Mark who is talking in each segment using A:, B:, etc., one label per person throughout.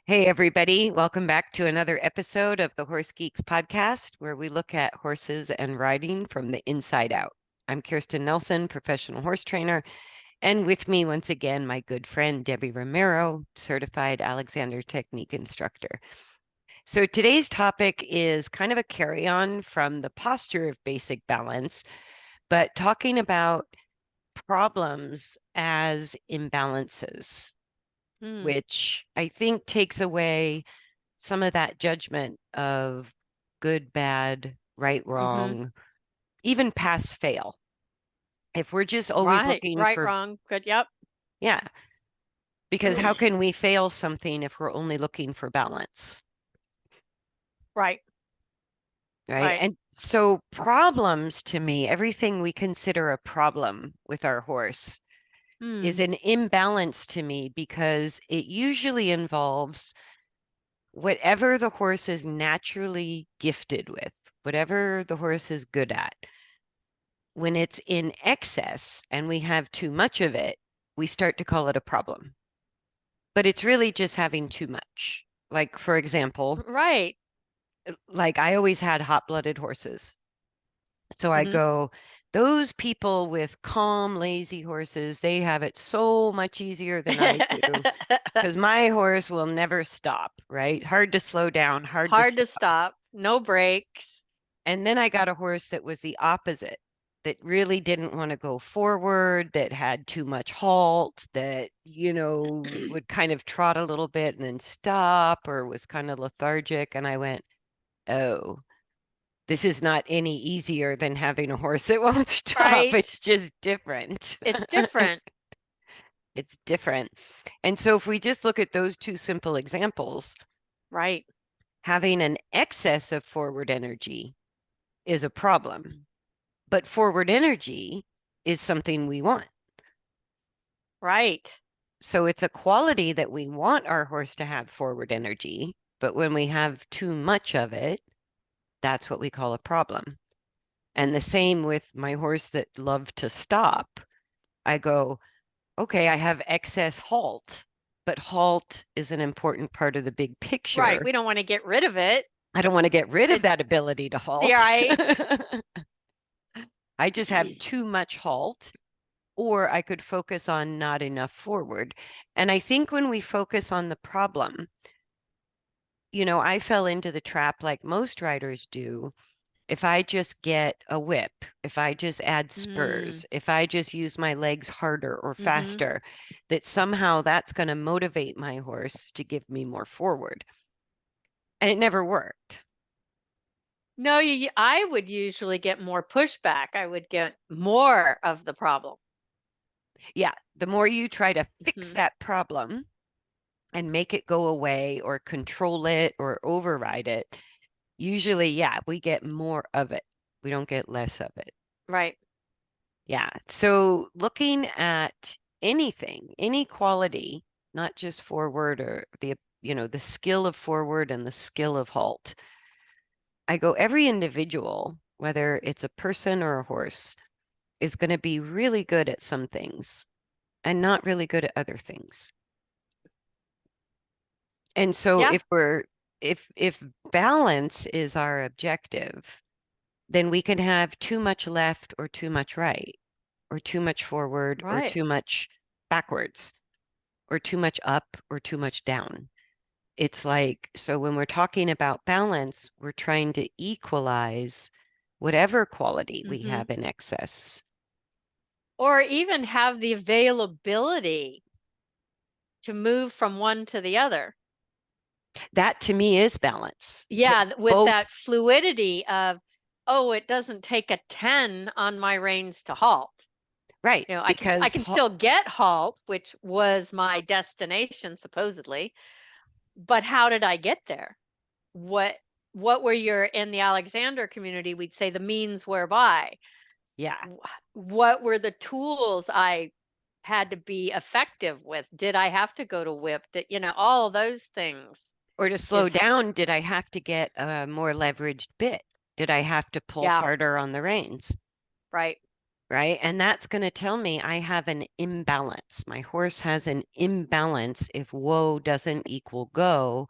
A: Hey, everybody. Welcome back to another episode of the Horse Geeks podcast, where we look at horses and riding from the inside out. I'm Kirsten Nelson, professional horse trainer, and with me once again, my good friend Debbie Romero, certified Alexander Technique instructor. So today's topic is kind of a carry on from the posture of basic balance, but talking about problems as imbalances,
B: Hmm.
A: which I think takes away some of that judgment of good, bad, right,
B: Mm-hmm.
A: wrong, even pass, fail. If we're just always
B: Right.
A: looking
B: Right.
A: for,
B: Wrong. Good. Yep.
A: yeah, because how can we fail something if we're only looking for balance,
B: Right.
A: right?
B: Right.
A: And so, problems to me, everything we consider a problem with our horse is
B: Hmm.
A: an imbalance to me because it usually involves whatever the horse is naturally gifted with, whatever the horse is good at. When it's in excess and we have too much of it, we start to call it a problem. But it's really just having too much. Like, for example,
B: Right.
A: like I always had hot-blooded horses. So I
B: Mm-hmm.
A: go, those people with calm, lazy horses, they have it so much easier than I do because my horse will never stop, right? Hard to slow down, hard to
B: Hard to
A: stop.
B: stop. No brakes.
A: And then I got a horse that was the opposite, that really didn't want to go forward, that had too much halt, that, would kind of trot a little bit and then stop or was kind of lethargic. And I went, oh, this is not any easier than having a horse that won't stop.
B: Right.
A: It's just different.
B: It's different.
A: It's different. And so if we just look at those two simple examples,
B: Right.
A: having an excess of forward energy is a problem. But forward energy is something we want.
B: Right.
A: So it's a quality that we want our horse to have forward energy. But when we have too much of it, that's what we call a problem. And the same with my horse that loved to stop. I go, okay, I have excess halt, but halt is an important part of the big
B: Right.
A: picture.
B: We don't want to get rid of it.
A: I don't want to get rid of
B: It's
A: that ability to
B: yeah.
A: halt.
B: Right.
A: I just have too much halt, or I could focus on not enough forward. And I think when we focus on the problem, I fell into the trap like most riders do. If I just get a whip, if I just add
B: Mm.
A: spurs, if I just use my legs harder or
B: Mm-hmm.
A: faster, that somehow that's going to motivate my horse to give me more forward. And it never worked.
B: No, I would usually get more pushback. I would get more of the problem.
A: Yeah, the more you try to fix
B: Hmm.
A: that problem and make it go away or control it or override it, usually, yeah, we get more of it. We don't get less of it.
B: Right.
A: Yeah. So looking at anything, any quality, not just forward or the skill of forward and the skill of halt. I go, every individual, whether it's a person or a horse, is going to be really good at some things and not really good at other things. And so
B: Yeah.
A: if balance is our objective, then we can have too much left or too much right, or too much forward or
B: Right.
A: too much backwards, or too much up or too much down. It's like, so when we're talking about balance, we're trying to equalize whatever quality we
B: Mm-hmm.
A: have in excess.
B: Or even have the availability to move from one to the other.
A: That to me is balance. That
B: Yeah, with
A: both,
B: that fluidity of, oh, it doesn't take a 10 on my reins to halt.
A: right,
B: I
A: because
B: can still get halt, which was my destination supposedly, but how did I get there? What what were your in the Alexander community, we'd say the means whereby.
A: yeah,
B: What were the tools I had to be effective with? Did I have to go to whip? All of those things
A: or to slow
B: is
A: down, did I have to get a more leveraged bit? Did I have to pull
B: yeah,
A: harder on the reins?
B: right.
A: right? And that's going to tell me I have an imbalance. My horse has an imbalance if whoa doesn't equal go.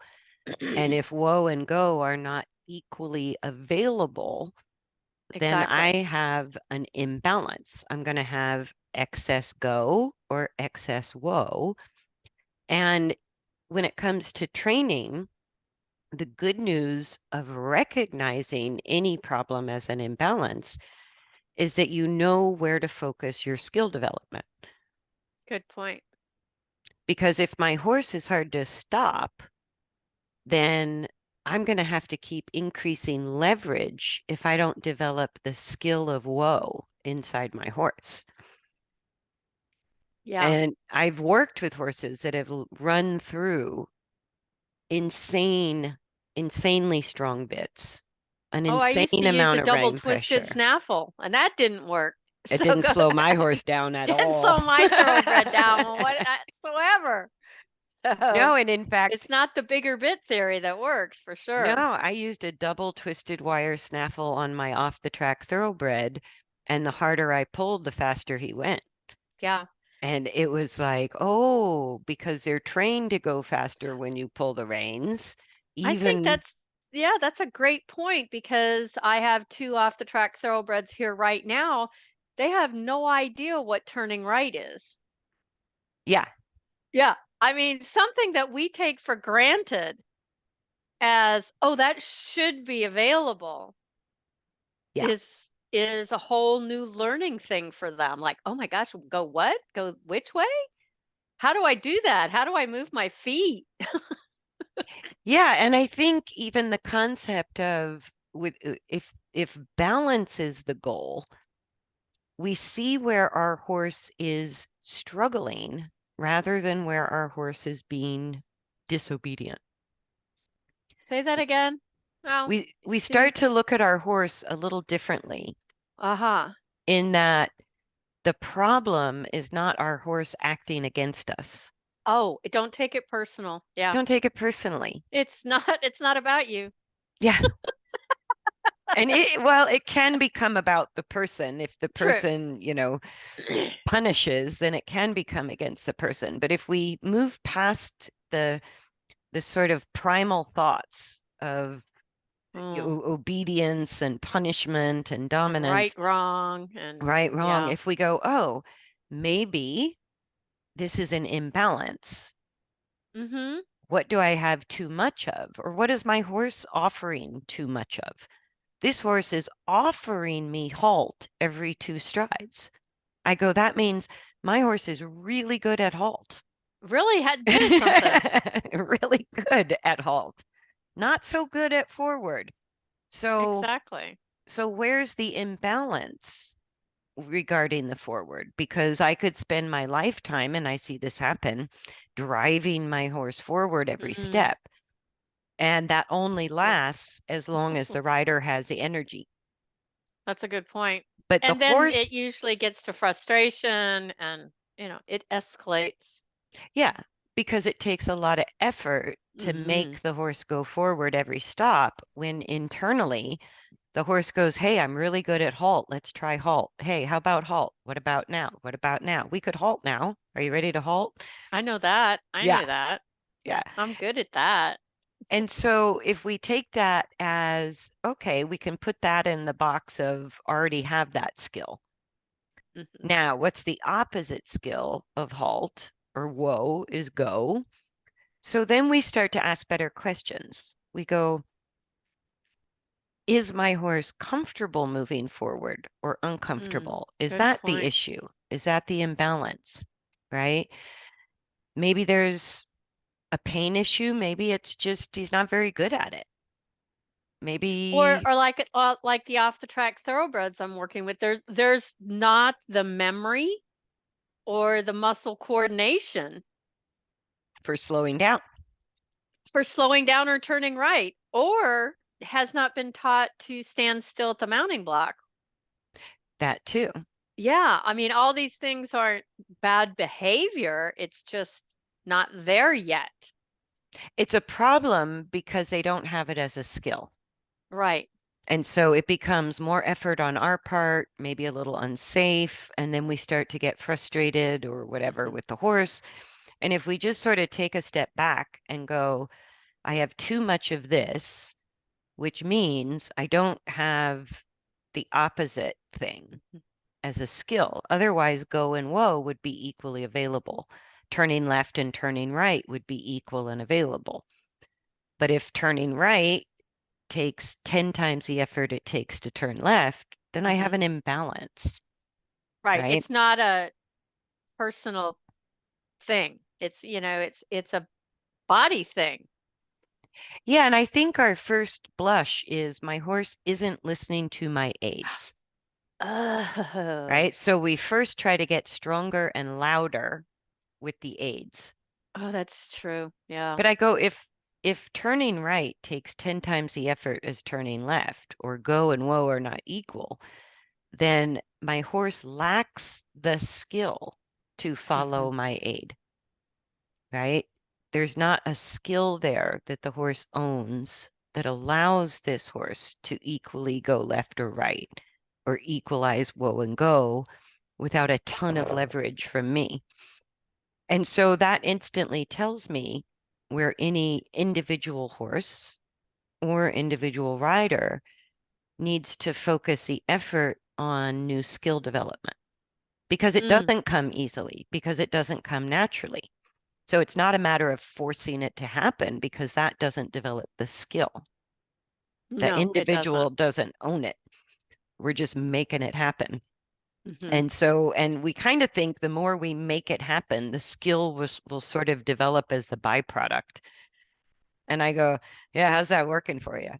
A: And if whoa and go are not equally available, then
B: Exactly.
A: I have an imbalance. I'm going to have excess go or excess whoa. And when it comes to training, the good news of recognizing any problem as an imbalance is that you know where to focus your skill development.
B: Good point.
A: Because if my horse is hard to stop, then I'm going to have to keep increasing leverage if I don't develop the skill of whoa inside my horse.
B: Yeah.
A: And I've worked with horses that have run through insanely strong bits, an
B: Oh, I used
A: insane
B: to use a
A: amount of
B: double
A: rein
B: twisted
A: pressure.
B: snaffle, and that didn't work.
A: It
B: So
A: didn't
B: go
A: slow my
B: ahead.
A: horse down at
B: Didn't
A: all.
B: slow my thoroughbred down whatsoever. So
A: No, and in fact,
B: it's not the bigger bit theory that works for
A: no,
B: sure.
A: I used a double twisted wire snaffle on my off the track thoroughbred, and the harder I pulled, the faster he went.
B: Yeah.
A: And it was like, oh, because they're trained to go faster when you pull the reins,
B: I think
A: even,
B: that's, yeah, that's a great point because I have two off the track thoroughbreds here right now. They have no idea what turning right is.
A: yeah,
B: Yeah. I mean, something that we take for granted as, oh, that should be available
A: yeah.
B: is a whole new learning thing for them. Like, oh my gosh, go what? Go which way? How do I do that? How do I move my feet?
A: Yeah, and I think even the concept of with if balance is the goal, we see where our horse is struggling rather than where our horse is being disobedient.
B: Say that again. Oh,
A: We
B: see.
A: start to look at our horse a little differently
B: Uh-huh.
A: in that the problem is not our horse acting against us.
B: Oh, don't take it personal. Yeah.
A: Don't take it personally.
B: It's not it's not about you.
A: Yeah. And well, it can become about the person. If the
B: True.
A: person, punishes, then it can become against the person. But if we move past the sort of primal thoughts of
B: Mm,
A: obedience and punishment and
B: and right,
A: dominance,
B: wrong, and
A: right, wrong,
B: yeah.
A: if we go, oh, maybe this is an imbalance.
B: Mm-hmm.
A: What do I have too much of? Or what is my horse offering too much of? This horse is offering me halt every 2 strides. I go, that means my horse is really good at halt.
B: Really did something.
A: Really good at halt. Not so good at forward. So
B: Exactly.
A: so where's the imbalance regarding the forward? Because I could spend my lifetime, and I see this happen, driving my horse forward every
B: Mm,
A: step. And that only
B: yeah.
A: lasts as long as the rider has the energy.
B: That's a good point.
A: But the
B: And then it
A: horse,
B: usually gets to frustration and, it escalates.
A: yeah, because it takes a lot of effort to
B: Hmm.
A: make the horse go forward every stop when internally the horse goes, hey, I'm really good at halt. Let's try halt. Hey, how about halt? What about now? What about now? We could halt now. Are you ready to halt?
B: I know that. I
A: Yeah,
B: knew that.
A: yeah.
B: I'm good at that.
A: And so if we take that as, okay, we can put that in the box of already have that skill.
B: Hmm.
A: Now, what's the opposite skill of halt or whoa is go. So then we start to ask better questions. We go, is my horse comfortable moving forward or
B: Mm,
A: uncomfortable? Is
B: good
A: that the
B: point.
A: issue? Is that the imbalance? Right? Maybe there's a pain issue. Maybe it's just he's not very good at it. Maybe
B: Or like the off the track thoroughbreds I'm working with, there's not the memory or the muscle coordination
A: for slowing down.
B: for slowing down or turning right, or has not been taught to stand still at the mounting block.
A: That too.
B: Yeah, I mean, all these things aren't bad behavior. It's just not there yet.
A: It's a problem because they don't have it as a skill.
B: Right.
A: And so it becomes more effort on our part, maybe a little unsafe, and then we start to get frustrated or whatever
B: Mhm.
A: with the horse. And if we just sort of take a step back and go, I have too much of this, which means I don't have the opposite thing as a skill. Otherwise, go and whoa would be equally available. Turning left and turning right would be equal and available. But if turning right takes 10 times the effort it takes to turn left, then I have
B: Mhm.
A: an imbalance,
B: Right.
A: right?
B: It's not a personal thing. It's a body thing.
A: Yeah, and I think our first blush is my horse isn't listening to my aids,
B: Oh.
A: right? So we first try to get stronger and louder with the aids.
B: Oh, that's true. Yeah.
A: But I go, if turning right takes 10 times the effort as turning left, or go and whoa are not equal, then my horse lacks the skill to
B: Hmm.
A: follow my aid, right? There's not a skill there that the horse owns that allows this horse to equally go left or right or equalize whoa and go without a ton of leverage from me. And so that instantly tells me where any individual horse or individual rider needs to focus the effort on new skill development because it
B: Mm,
A: doesn't come easily, because it doesn't come naturally. So it's not a matter of forcing it to happen because that doesn't develop the skill. The
B: no, it doesn't.
A: individual doesn't own it. We're just making it happen.
B: Hmm.
A: And so, and we kind of think the more we make it happen, the skill will sort of develop as the byproduct. And I go, yeah, how's that working for you?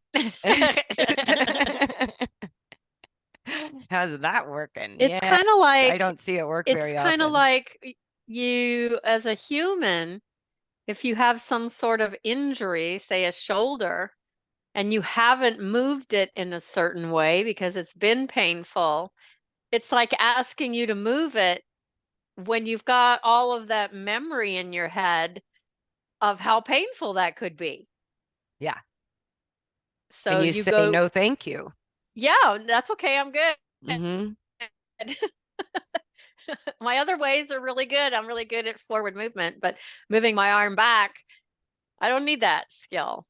A: How's that working?
B: It's
A: Yeah,
B: kind of
A: I
B: like
A: don't see it work
B: it's
A: very
B: kind of
A: often.
B: like you as a human, if you have some sort of injury, say a shoulder, and you haven't moved it in a certain way because it's been painful, it's like asking you to move it when you've got all of that memory in your head of how painful that could be.
A: Yeah. And
B: So
A: you
B: you
A: say,
B: go,
A: no, thank you.
B: yeah, that's okay, I'm good.
A: Hmm.
B: My other ways are really good. I'm really good at forward movement, but moving my arm back, I don't need that skill.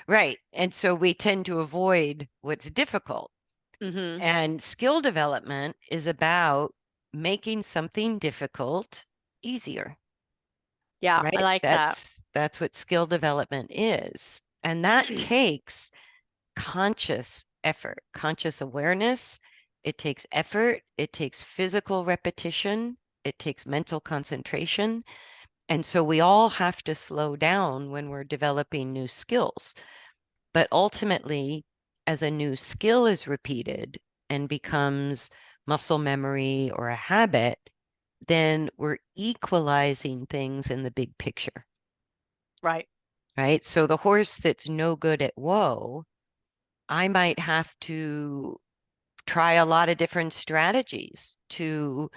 A: Right. And so we tend to avoid what's difficult.
B: Hmm.
A: And skill development is about making something difficult easier,
B: Yeah, I
A: right?
B: like that.
A: That's what skill development is. And that takes conscious effort, conscious awareness. It takes effort, it takes physical repetition, it takes mental concentration. And so we all have to slow down when we're developing new skills. But ultimately, as a new skill is repeated and becomes muscle memory or a habit, then we're equalizing things in the big picture,
B: Right.
A: right? So the horse that's no good at whoa, I might have to try a lot of different strategies to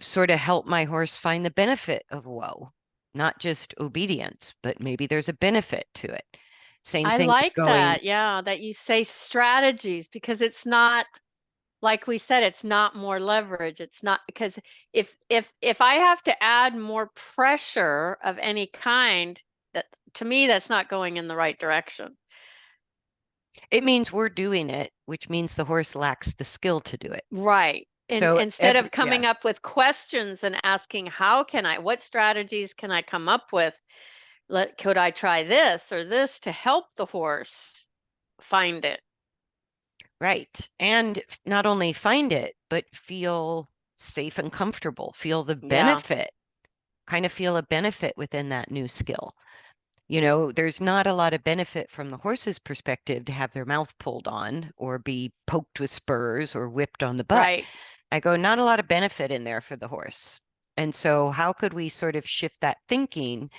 A: sort of help my horse find the benefit of whoa, not just obedience, but maybe there's a benefit to it. Same
B: I
A: thing with
B: like
A: going,
B: that. Yeah, that you say strategies because it's not like we said, it's not more leverage. It's not because if I have to add more pressure of any kind, that to me that's not going in the right direction.
A: it means we're doing it, which means the horse lacks the skill to do it.
B: Right. And
A: So
B: instead of
A: yeah,
B: coming up with questions and asking, what strategies can I come up with? Could I try this or this to help the horse find it?
A: right. And not only find it, but feel safe and comfortable, feel the
B: Yeah,
A: benefit, kind of feel a benefit within that new skill. You know, there's not a lot of benefit from the horse's perspective to have their mouth pulled on or be poked with spurs or whipped on the butt.
B: right.
A: I go, not a lot of benefit in there for the horse. And so, how could we sort of shift that thinking,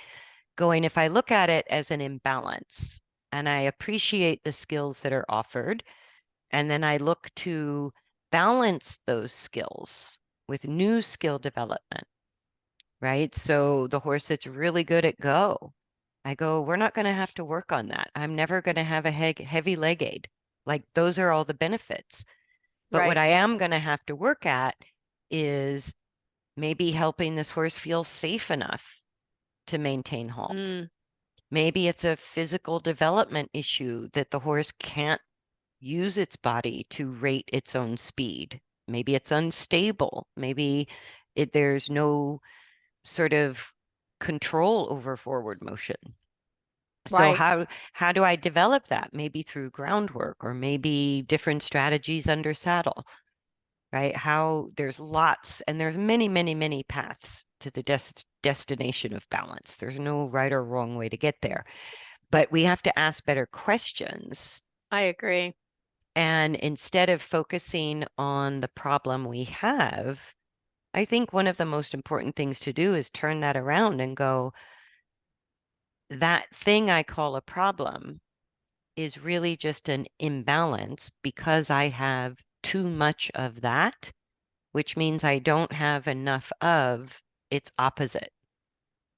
A: going, if I look at it as an imbalance and I appreciate the skills that are offered, and then I look to balance those skills with new skill development, right? So the horse that's really good at go, I go, we're not going to have to work on that. I'm never going to have a heavy leg aid. Like those are all the benefits. But what
B: Right.
A: I am going to have to work at is maybe helping this horse feel safe enough to maintain halt.
B: Mm,
A: Maybe it's a physical development issue that the horse can't use its body to rate its own speed. Maybe it's unstable. Maybe there's no sort of control over forward motion. So
B: right.
A: how do I develop that? Maybe through groundwork or maybe different strategies under saddle, right? How there's lots and there's many, many, many paths to the destination of balance. There's no right or wrong way to get there, but we have to ask better questions.
B: I agree.
A: And instead of focusing on the problem we have, I think one of the most important things to do is turn that around and go, that thing I call a problem is really just an imbalance because I have too much of that, which means I don't have enough of its opposite.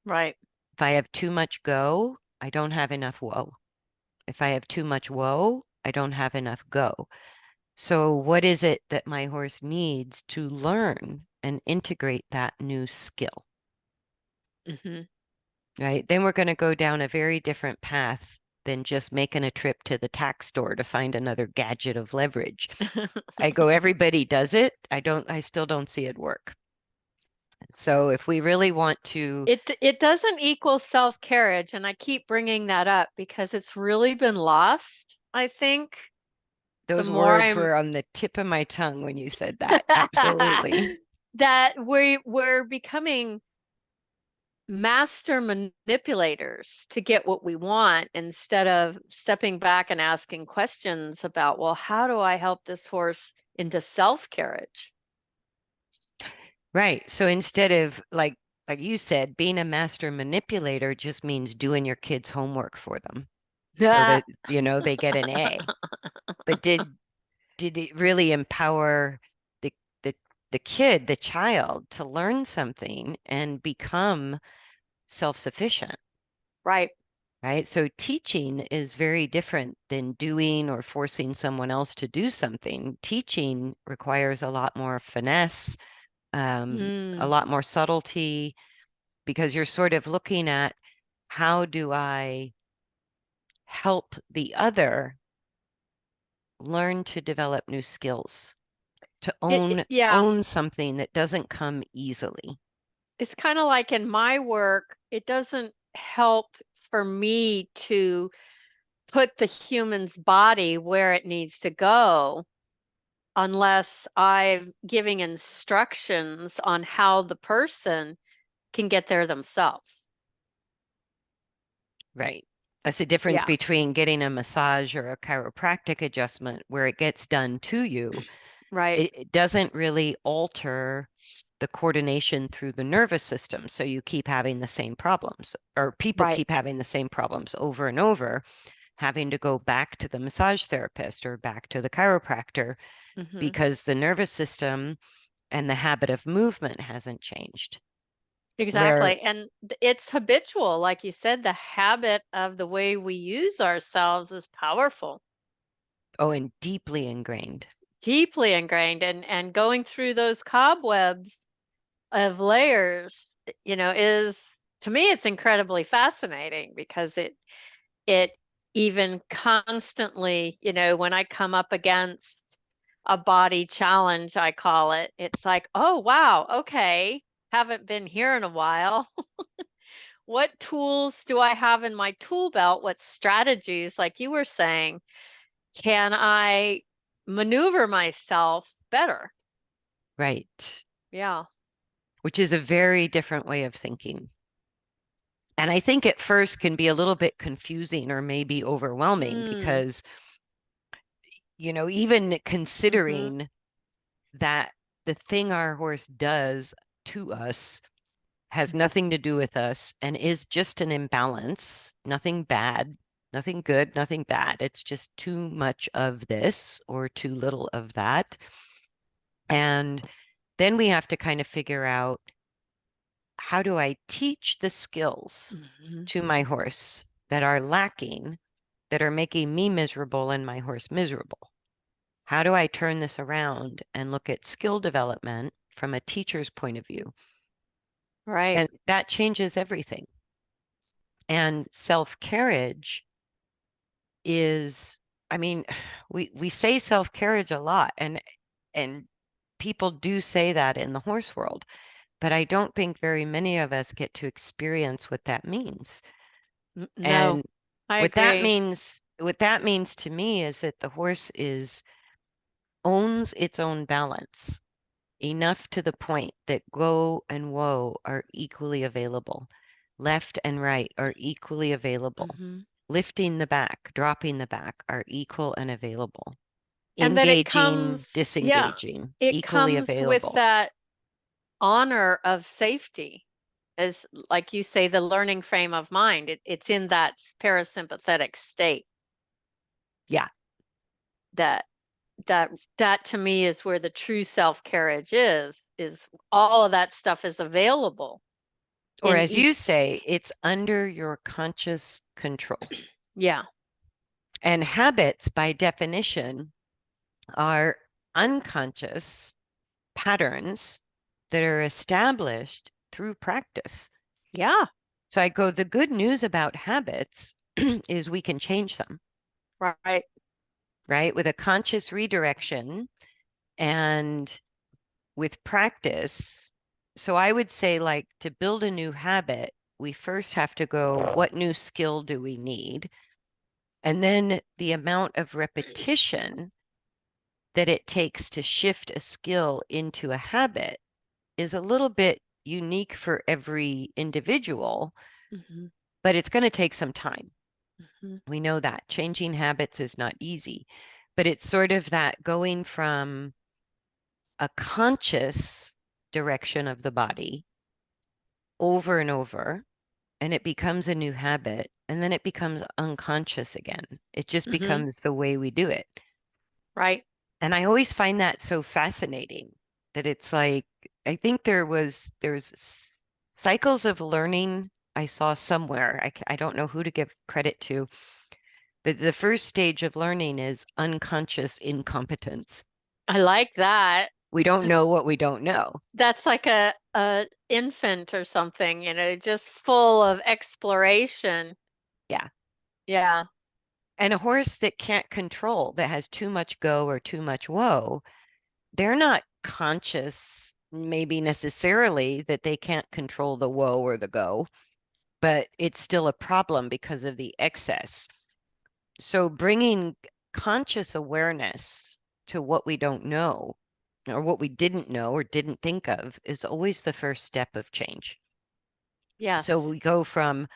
B: Right.
A: If I have too much go, I don't have enough whoa. If I have too much whoa, I don't have enough go. So, what is it that my horse needs to learn and integrate that new skill?
B: Hmm.
A: Right? Then we're going to go down a very different path than just making a trip to the tack store to find another gadget of leverage. I go, everybody does it. I still don't see it work. So if we really want to,
B: It doesn't equal self-carriage, and I keep bringing that up because it's really been lost, I think. The
A: those
B: more
A: words
B: I'm
A: were on the tip of my tongue when you said that. Absolutely.
B: that we're becoming master manipulators to get what we want instead of stepping back and asking questions about, well, how do I help this horse into self-carriage?
A: Right. So instead of like you said, being a master manipulator just means doing your kids' homework for them so that, they get an A. But did it really empower the the the kid, the child to learn something and become self-sufficient?
B: Right.
A: Right. So teaching is very different than doing or forcing someone else to do something. Teaching requires a lot more finesse, a
B: Mm.
A: lot more subtlety, because you're sort of looking at how do I help the other learn to develop new skills, to
B: Yeah,
A: own something that doesn't come easily.
B: it's kind of like in my work, it doesn't help for me to put the human's body where it needs to go unless I'm giving instructions on how the person can get there themselves.
A: Right. That's the difference
B: Yeah,
A: between getting a massage or a chiropractic adjustment where it gets done to you.
B: right,
A: It doesn't really alter the coordination through the nervous system. So you keep having the same problems, or people
B: right.
A: keep having the same problems over and over, having to go back to the massage therapist or back to the chiropractor
B: Hmm.
A: because the nervous system and the habit of movement hasn't changed. Where,
B: Exactly. And it's habitual. Like you said, the habit of the way we use ourselves is powerful,
A: oh, and deeply ingrained.
B: deeply ingrained. And going through those cobwebs of layers, is to me it's incredibly fascinating because it even constantly, when I come up against a body challenge, I call it, it's like, oh wow, okay, haven't been here in a while. What tools do I have in my tool belt? What strategies, like you were saying, can I maneuver myself better?
A: Right.
B: Yeah.
A: Which is a very different way of thinking. And I think at first can be a little bit confusing or maybe overwhelming
B: Mm.
A: because, even
B: Mm-hmm.
A: considering that the thing our horse does to us has nothing to do with us and is just an imbalance, nothing bad, nothing good, nothing bad. It's just too much of this or too little of that. And then we have to kind of figure out, how do I teach the skills
B: Mm-hmm.
A: to my horse that are lacking, that are making me miserable and my horse miserable. How do I turn this around and look at skill development from a teacher's point of view?
B: Right.
A: And that changes everything. And self-carriage is, I mean, we say self-carriage a lot, and people do say that in the horse world, but I don't think very many of us get to experience what that means.
B: No,
A: And
B: I agree.
A: what that means to me is that the horse is owns its own balance enough to the point that go and woe are equally available. Left and right are equally available.
B: Hmm.
A: Lifting the back, dropping the back are equal and available.
B: And that it
A: Engaging,
B: comes, yeah,
A: disengaging,
B: it
A: equally
B: comes with
A: available.
B: that honor of safety, as like you say, the learning frame of mind. It's in that parasympathetic state
A: Yeah.
B: that that to me is where the true self-carriage is all of that stuff is available
A: Or
B: in
A: as you
B: each.
A: say, it's under your conscious control.
B: Yeah.
A: And habits, by definition, are unconscious patterns that are established through practice.
B: Yeah.
A: So I go, the good news about habits is we can change them,
B: Right.
A: right? With a conscious redirection and with practice. So I would say, like, to build a new habit, we first have to go, what new skill do we need? And then the amount of repetition that it takes to shift a skill into a habit is a little bit unique for every individual,
B: Hmm.
A: but it's going to take some time.
B: Hmm.
A: We know that changing habits is not easy, but it's sort of that going from a conscious direction of the body over and over, and it becomes a new habit, and then it becomes unconscious again. It just
B: Hmm.
A: becomes the way we do it.
B: Right.
A: And I always find that so fascinating that it's like, I think there's cycles of learning I saw somewhere. I don't know who to give credit to, but the first stage of learning is unconscious incompetence.
B: I like that.
A: We don't know what we don't know.
B: That's like a infant or something, just full of exploration.
A: Yeah.
B: Yeah.
A: And a horse that can't control, that has too much go or too much whoa, they're not conscious, maybe necessarily, that they can't control the whoa or the go, but it's still a problem because of the excess. So bringing conscious awareness to what we don't know or what we didn't know or didn't think of is always the first step of change. So
B: Yes.
A: we go from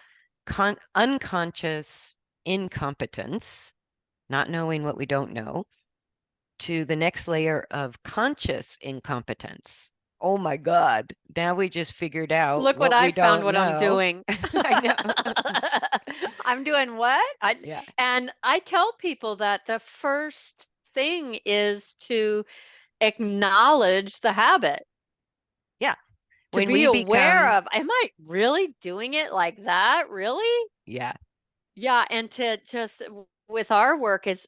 A: unconscious incompetence, not knowing what we don't know, to the next layer of conscious incompetence. Oh my God, now we just figured out
B: Look what
A: what
B: I
A: we
B: found
A: don't
B: what I'm
A: know.
B: doing.
A: I know.
B: I'm doing what?
A: Yeah.
B: And I tell people that the first thing is to acknowledge the habit,
A: Yeah.
B: to
A: When
B: be
A: we
B: aware
A: become,
B: of, am I really doing it like that? Really?
A: yeah,
B: Yeah. And to just, with our work, is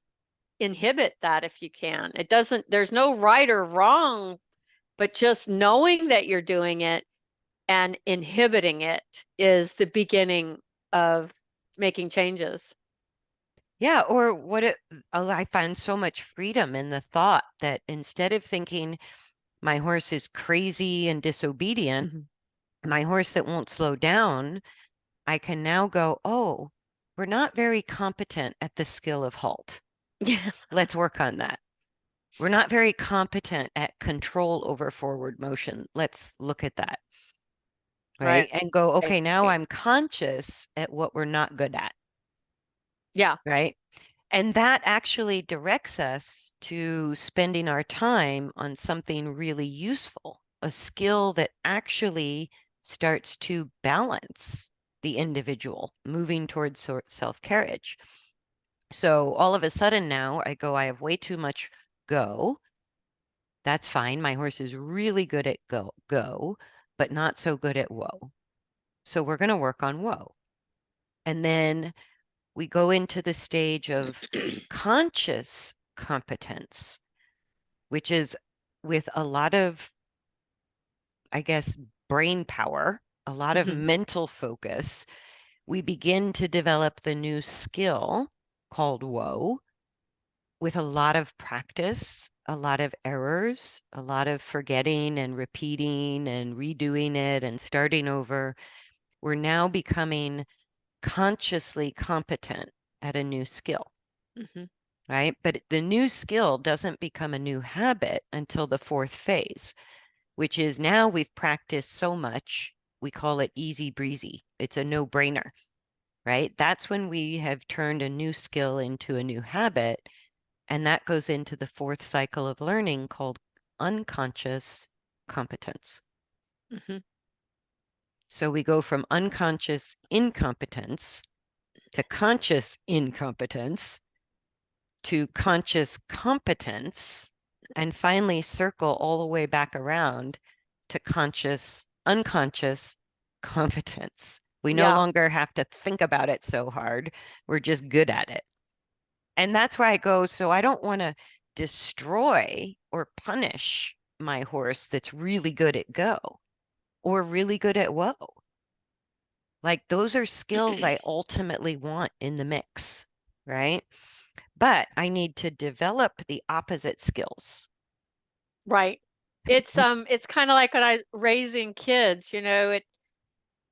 B: inhibit that if you can. It doesn't, there's no right or wrong, but just knowing that you're doing it and inhibiting it is the beginning of making changes.
A: yeah, or I find so much freedom in the thought that instead of thinking my horse is crazy and disobedient,
B: Mhm.
A: my horse that won't slow down, I can now go, oh, we're not very competent at the skill of halt.
B: Yeah.
A: Let's work on that. We're not very competent at control over forward motion. Let's look at that, right?
B: Right.
A: And go, okay, now
B: Right.
A: I'm conscious at what we're not good at,
B: Yeah.
A: right? And that actually directs us to spending our time on something really useful, a skill that actually starts to balance the individual moving towards self-carriage. So all of a sudden now I go, I have way too much go. That's fine. My horse is really good at go, but not so good at whoa. So we're going to work on whoa. And then we go into the stage of conscious competence, which is with a lot of, I guess, brain power, a lot of
B: Mhm.
A: mental focus. We begin to develop the new skill called woe with a lot of practice, a lot of errors, a lot of forgetting and repeating and redoing it and starting over. We're now becoming consciously competent at a new skill,
B: Mhm.
A: right? But the new skill doesn't become a new habit until the fourth phase, which is now we've practiced so much, we call it easy breezy. It's a no-brainer, right? That's when we have turned a new skill into a new habit. And that goes into the fourth cycle of learning called unconscious competence.
B: Mhm.
A: So we go from unconscious incompetence to conscious incompetence to conscious competence, and finally circle all the way back around to conscious, unconscious competence. We no
B: Yeah.
A: longer have to think about it so hard. We're just good at it. And that's why I go, so I don't want to destroy or punish my horse that's really good at go or really good at whoa. Like those are skills I ultimately want in the mix, right? But I need to develop the opposite skills.
B: Right. It's kind of like when I raising kids, it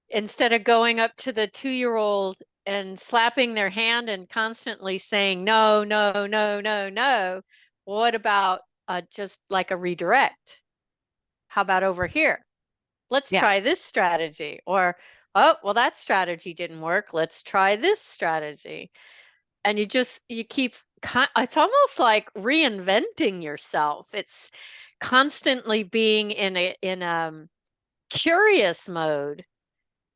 B: instead of going up to the 2-year-old and slapping their hand and constantly saying no, no, no, no, no, what about just like a redirect? How about over here? Let's
A: Yeah,
B: try this strategy. Or, oh, well, that strategy didn't work. Let's try this strategy. And you keep, it's almost like reinventing yourself. It's constantly being in a curious mode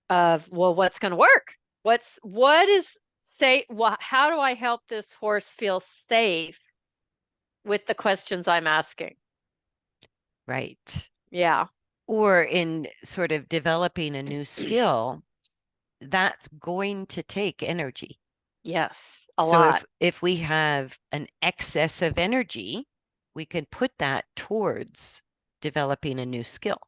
B: of, well, what's going to work? What is say, how do I help this horse feel safe with the questions I'm asking?
A: right.
B: Yeah.
A: Or in sort of developing a new skill, that's going to take energy.
B: Yes, a
A: So
B: lot.
A: if we have an excess of energy, we can put that towards developing a new skill,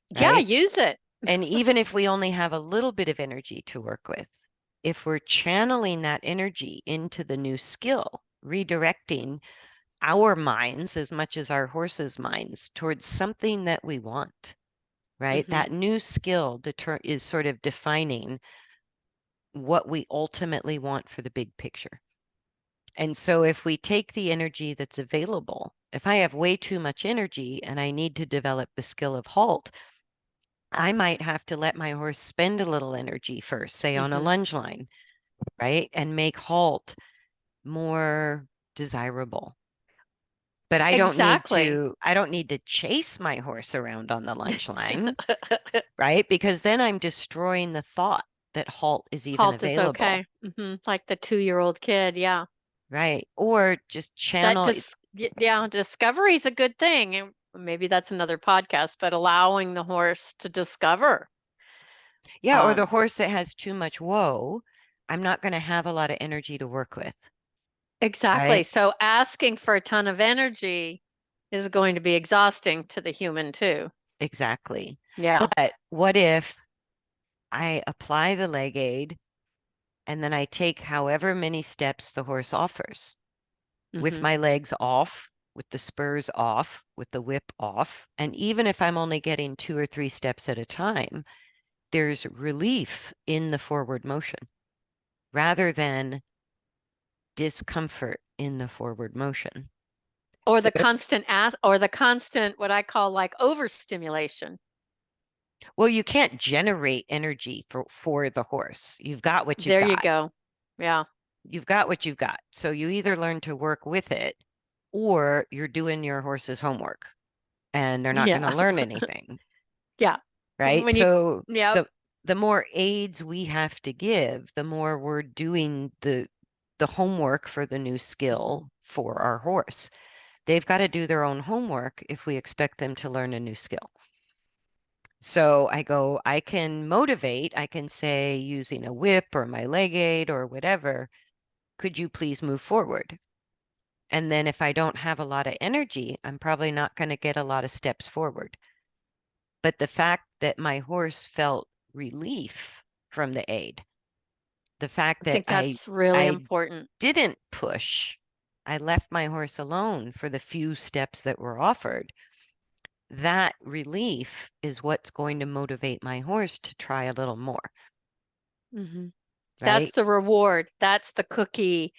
B: Yeah,
A: right?
B: use it.
A: And even if we only have a little bit of energy to work with, if we're channeling that energy into the new skill, redirecting our minds as much as our horse's minds towards something that we want, right?
B: Hmm.
A: That new skill is sort of defining what we ultimately want for the big picture. And so if we take the energy that's available, if I have way too much energy and I need to develop the skill of halt, I might have to let my horse spend a little energy first, say on a
B: Hmm.
A: lunge line, right? And make halt more desirable. But
B: Exactly.
A: I don't need to chase my horse around on the lunge line, right? Because then I'm destroying the thought that halt is even
B: Halt is
A: available,
B: okay. Like the 2-year-old kid. Yeah.
A: right? Or just
B: That
A: channel,
B: just, yeah, discovery is a good thing. And maybe that's another podcast, but allowing the horse to discover.
A: yeah, or the
B: Um,
A: horse that has too much woe, I'm not going to have a lot of energy to work with,
B: exactly.
A: right?
B: So asking for a ton of energy is going to be exhausting to the human too.
A: Exactly.
B: Yeah.
A: But what if I apply the leg aid and then I take however many steps the horse offers with
B: Hmm.
A: my legs off, with the spurs off, with the whip off, and even if I'm only getting 2 or 3 steps at a time, there's relief in the forward motion rather than discomfort in the forward motion.
B: Or
A: So,
B: the constant or the constant, what I call like overstimulation.
A: well, you can't generate energy for the horse. You've got what you've
B: There you
A: got.
B: go. Yeah.
A: You've got what you've got. So you either learn to work with it or you're doing your horse's homework and they're not going to
B: Yeah.
A: learn anything,
B: Yeah.
A: right?
B: When you,
A: So
B: yep.
A: the more aids we have to give, the more we're doing the homework for the new
B: Hmm.
A: skill for our horse. They've got to do their own homework if we expect them to learn a new skill. So I go, I can motivate, I can say using a whip or my leg aid or whatever, could you please move forward? And then if I don't have a lot of energy, I'm probably not going to get a lot of steps forward. But the fact that my horse felt relief from the aid, the fact
B: I
A: that
B: think that's really
A: I
B: important.
A: didn't push, I left my horse alone for the few steps that were offered. That relief is what's going to motivate my horse to try a little more,
B: Hmm. That's
A: right?
B: the reward. That's the cookie.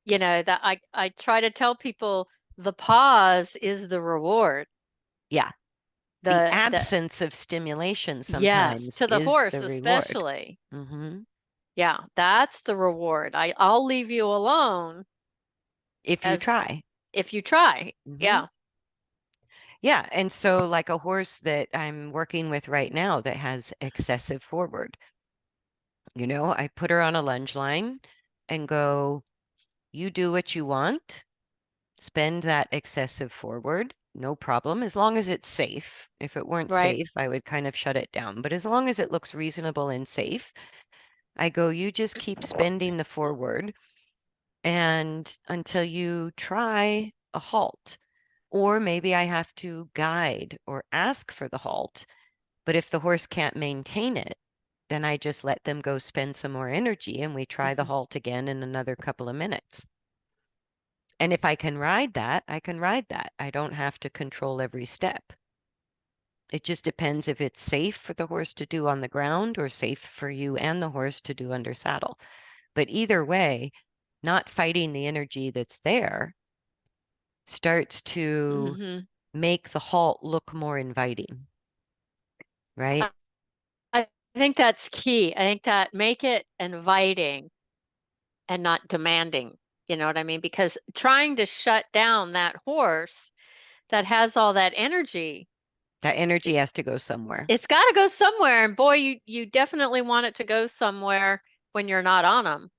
B: That I try to tell people the pause is the reward.
A: Yeah. The
B: The
A: absence of stimulation
B: Yes,
A: sometimes
B: to the
A: is
B: horse
A: the reward.
B: especially.
A: Hmm.
B: Yeah, that's the reward. I'll leave you alone
A: If you
B: as
A: try.
B: if you try.
A: Hmm.
B: Yeah,
A: Yeah. And so, like a horse that I'm working with right now that has excessive forward, I put her on a lunge line and go, you do what you want, spend that excessive forward, no problem, as long as it's safe. If it weren't
B: right.
A: safe, I would kind of shut it down. But as long as it looks reasonable and safe, I go, you just keep spending the forward and until you try a halt. Or maybe I have to guide or ask for the halt. But if the horse can't maintain it, then I just let them go spend some more energy and we try the
B: Hmm.
A: halt again in another couple of minutes. And if I can ride that, I can ride that. I don't have to control every step. It just depends if it's safe for the horse to do on the ground or safe for you and the horse to do under saddle. But either way, not fighting the energy that's there starts to
B: Hmm.
A: make the halt look more inviting, right?
B: I, I think that's key. I think that make it inviting and not demanding. You know what I mean? Because trying to shut down that horse that has all that energy,
A: That energy
B: it,
A: has to go somewhere.
B: it's got to go somewhere. And boy, you definitely want it to go somewhere when you're not on them.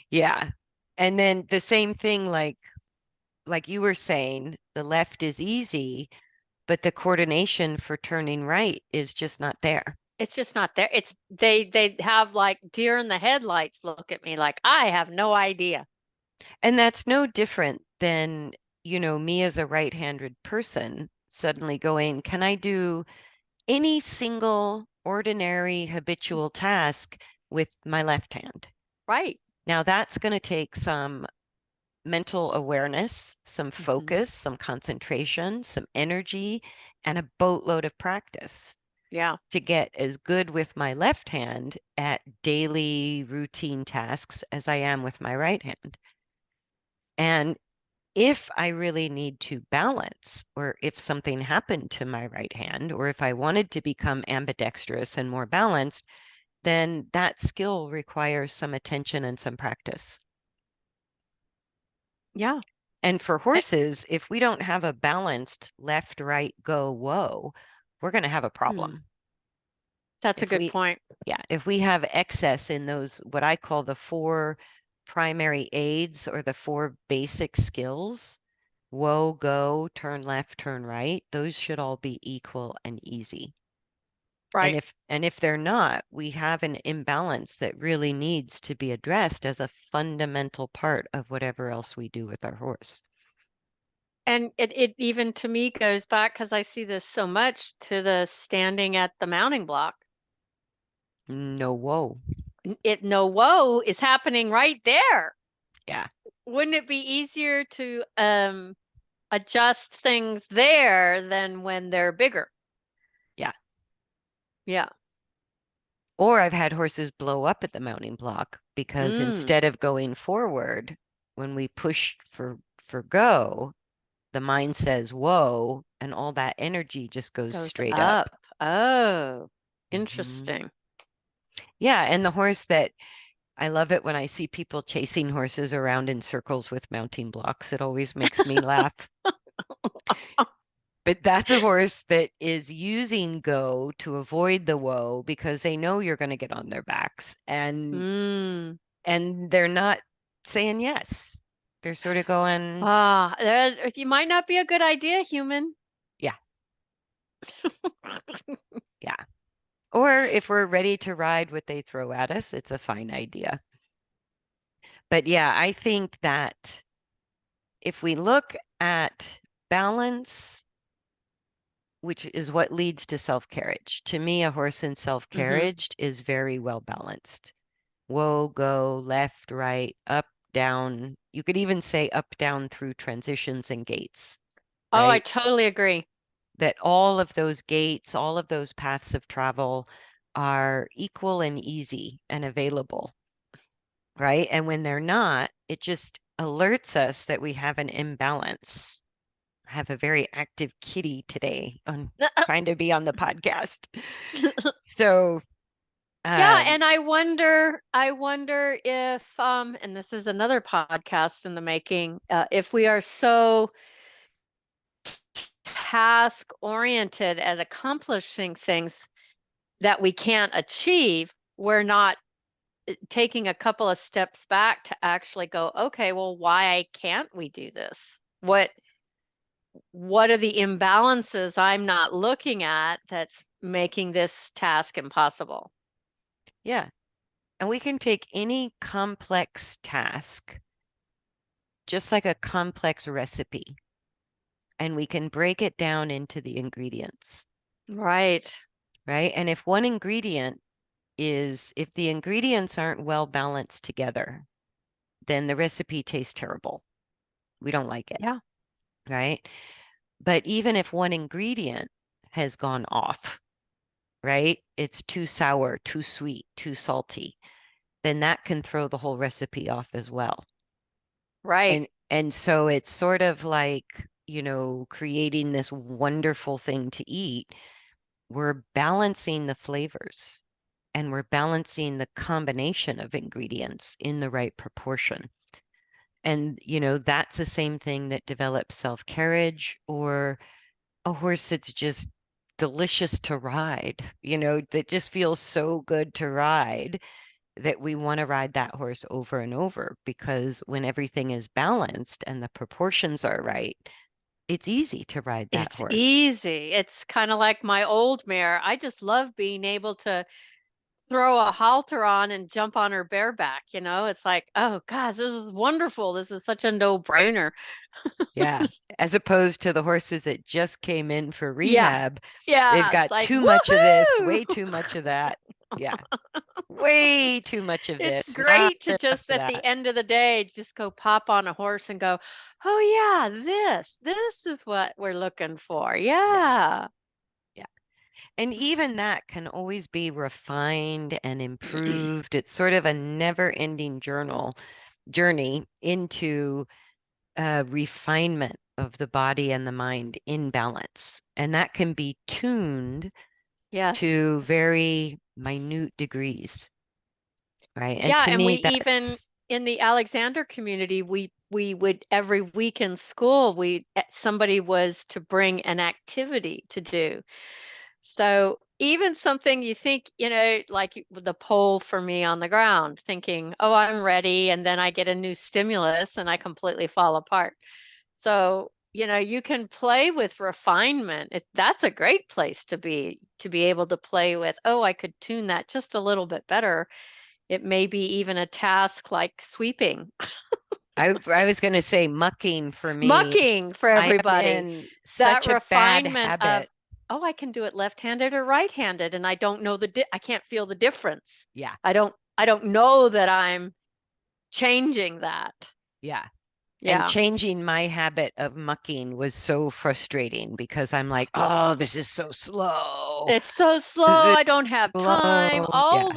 A: Yeah. And then the same thing like you were saying, the left is easy, but the coordination for turning right is just not there.
B: It's just not there. They have like deer in the headlights look at me like I have no idea.
A: And that's no different than, me as a right-handed person suddenly going, can I do any single ordinary habitual task with my left hand?
B: Right.
A: Now that's going to take some mental awareness, some
B: Hmm.
A: focus, some concentration, some energy, and a boatload of practice
B: Yeah.
A: to get as good with my left hand at daily routine tasks as I am with my right hand. And if I really need to balance, or if something happened to my right hand, or if I wanted to become ambidextrous and more balanced, then that skill requires some attention and some practice.
B: Yeah.
A: And for
B: Eh,
A: horses, if we don't have a balanced left, right, go, whoa, we're going to have a
B: hmm.
A: problem.
B: That's a
A: If
B: good
A: we,
B: point.
A: yeah, if we have excess in those, what I call the four primary aids or the four basic skills, whoa, go, turn left, turn right, those should all be equal and easy.
B: Right.
A: And if they're not, we have an imbalance that really needs to be addressed as a fundamental part of whatever else we do with our horse.
B: And it even to me goes back because I see this so much to the standing at the mounting block.
A: No, whoa.
B: It no whoa is happening right there.
A: Yeah,
B: Wouldn't it be easier to adjust things there than when they're bigger?
A: yeah.
B: Yeah.
A: Or I've had horses blow up at the mounting block because
B: Mm.
A: instead of going forward, when we push for go, the mind says whoa, and all that energy just goes
B: Goes
A: straight up.
B: up. Oh,
A: Hmm.
B: interesting.
A: Yeah, and the horse that I love it when I see people chasing horses around in circles with mounting blocks. It always makes me laugh. But that's a horse that is using go to avoid the woe because they know you're going to get on their backs
B: Mm.
A: and they're not saying yes. They're sort of going,
B: You might not be a good idea, human.
A: yeah, yeah. Or if we're ready to ride what they throw at us, it's a fine idea. But yeah, I think that if we look at balance, which is what leads to self-carriage, to me, a horse in
B: Hmm.
A: self-carriage is very well balanced. Whoa, go, left, right, up, down. You could even say up, down through transitions and gates,
B: Oh, I
A: right?
B: totally agree.
A: That all of those gates, all of those paths of travel are equal and easy and available, right? And when they're not, it just alerts us that we have an imbalance. I have a very active kitty today on trying to be on the podcast. So,
B: Yeah,
A: um,
B: and I wonder if, and this is another podcast in the making, if we are so task oriented at accomplishing things that we can't achieve, we're not taking a couple of steps back to actually go, okay, well, why can't we do this? What are the imbalances I'm not looking at that's making this task impossible?
A: yeah. And we can take any complex task, just like a complex recipe, and we can break it down into the ingredients,
B: Right.
A: right? And if the ingredients aren't well balanced together, then the recipe tastes terrible. We don't like it,
B: Yeah.
A: right? But even if one ingredient has gone off, right? It's too sour, too sweet, too salty, then that can throw the whole recipe off as well.
B: Right.
A: And so it's sort of like, creating this wonderful thing to eat. We're balancing the flavors and we're balancing the combination of ingredients in the right proportion. And, that's the same thing that develops self-carriage or a horse that's just delicious to ride, that just feels so good to ride that we want to ride that horse over and over because when everything is balanced and the proportions are right, it's easy to ride that
B: It's
A: horse.
B: easy. It's kind of like my old mare. I just love being able to throw a halter on and jump on her bareback, you know? It's like, oh gosh, this is wonderful. This is such a no-brainer.
A: Yeah. As opposed to the horses that just came in for
B: Yeah.
A: rehab, they've
B: Yeah, it's
A: got
B: like,
A: too much of this,
B: woohoo!
A: way too much of that. Yeah. Way too much of
B: It's
A: this, not
B: great to
A: enough
B: just
A: of
B: at the
A: that.
B: end of the day just go pop on a horse and go, "Oh yeah, this is what we're looking for."
A: Yeah.
B: Yeah.
A: Yeah. And even that can always be refined and improved. It's sort of a never-ending journey into refinement of the body and the mind in balance. And that can be tuned
B: Yes.
A: to very minute degrees, right? And
B: Yeah,
A: to
B: and we
A: me,
B: even
A: that's,
B: in the Alexander community, we would every week in school, somebody was to bring an activity to do. So even something you think, the pole for me on the ground, thinking, oh, I'm ready, and then I get a new stimulus and I completely fall apart. So, you can play with refinement. That's a great place to be able to play with, oh, I could tune that just a little bit better. It may be even a task like sweeping,
A: I was going to say mucking for me.
B: mucking for
A: I am
B: everybody.
A: in
B: That
A: such a bad
B: refinement of,
A: habit.
B: oh, I can do it left-handed or right-handed, and I don't know I can't feel the difference.
A: Yeah.
B: I don't know that I'm changing that.
A: Yeah. And
B: Yeah.
A: changing my habit of mucking was so frustrating because I'm like, oh, this is so slow.
B: It's so slow.
A: This is
B: I don't have time.
A: slow. Yeah.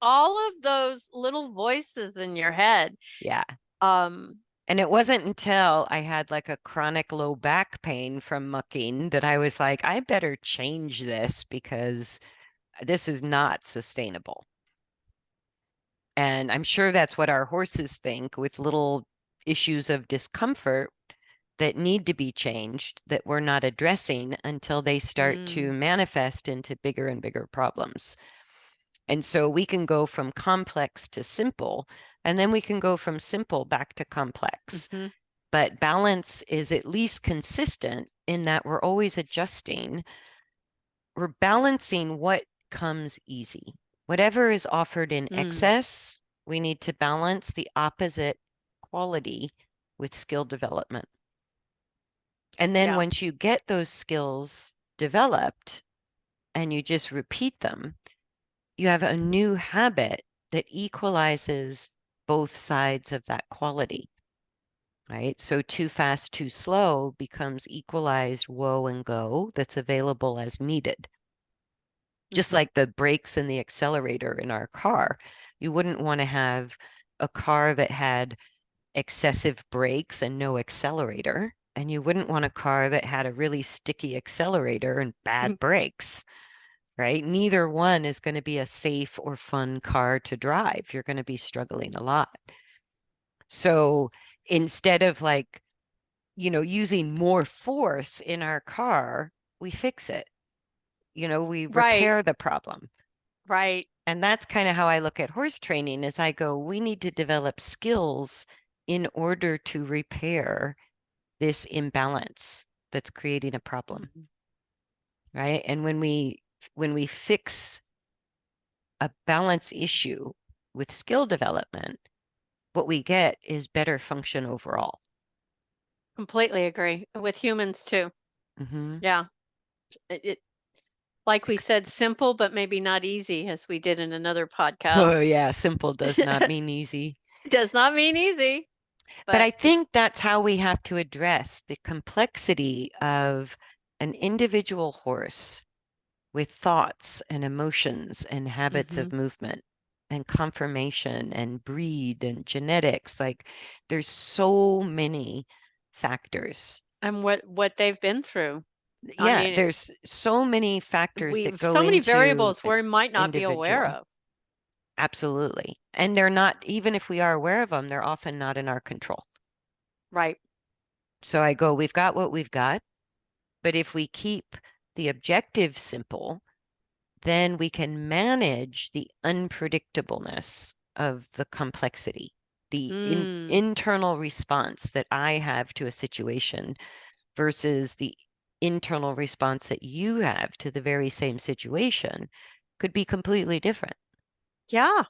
B: All of those little voices in your head.
A: Yeah.
B: Um,
A: And it wasn't until I had like a chronic low back pain from mucking that I was like, I better change this because this is not sustainable. And I'm sure that's what our horses think with little issues of discomfort that need to be changed that we're not addressing until they start to
B: mm,
A: manifest into bigger and bigger problems. And so we can go from complex to simple, And then we can go from simple back to complex.
B: Hmm.
A: But balance is at least consistent in that we're always adjusting. We're balancing what comes easy. Whatever is offered in
B: Mm,
A: excess, we need to balance the opposite quality with skill development. And then
B: yeah.
A: once you get those skills developed and you just repeat them, you have a new habit that equalizes both sides of that quality, right? So too fast, too slow becomes equalized whoa and go that's available as needed. Just
B: Hmm.
A: like the brakes and the accelerator in our car. You wouldn't want to have a car that had excessive brakes and no accelerator. And you wouldn't want a car that had a really sticky accelerator and bad brakes, right? Neither one is going to be a safe or fun car to drive. You're going to be struggling a lot. So instead of like, using more force in our car, we fix it. We
B: Right,
A: repair the problem.
B: right.
A: And that's kind of how I look at horse training is I go, we need to develop skills in order to repair this imbalance that's creating a problem,
B: Mhm.
A: right? And when we fix a balance issue with skill development, what we get is better function overall.
B: Completely agree. With humans too.
A: Hmm.
B: Yeah. It, like we said, simple, but maybe not easy, as we did in another
A: Oh
B: podcast.
A: yeah, simple does not mean easy.
B: Does not mean easy,
A: But
B: but
A: I think that's how we have to address the complexity of an individual horse with thoughts and emotions and habits
B: hmm
A: of movement and conformation and breed and genetics. Like there's so many factors.
B: and what they've been through. I
A: Yeah,
B: mean,
A: there's so many factors that
B: we've
A: go
B: so many
A: into
B: variables
A: an
B: we might not be aware
A: individual.
B: of.
A: Absolutely. And they're not, even if we are aware of them, they're often not in our control.
B: Right.
A: So I go, we've got what we've got. But if we keep the objective simple, then we can manage the unpredictableness of the complexity, the
B: Mm.
A: internal response that I have to a situation versus the internal response that you have to the very same situation could be completely different
B: Yeah.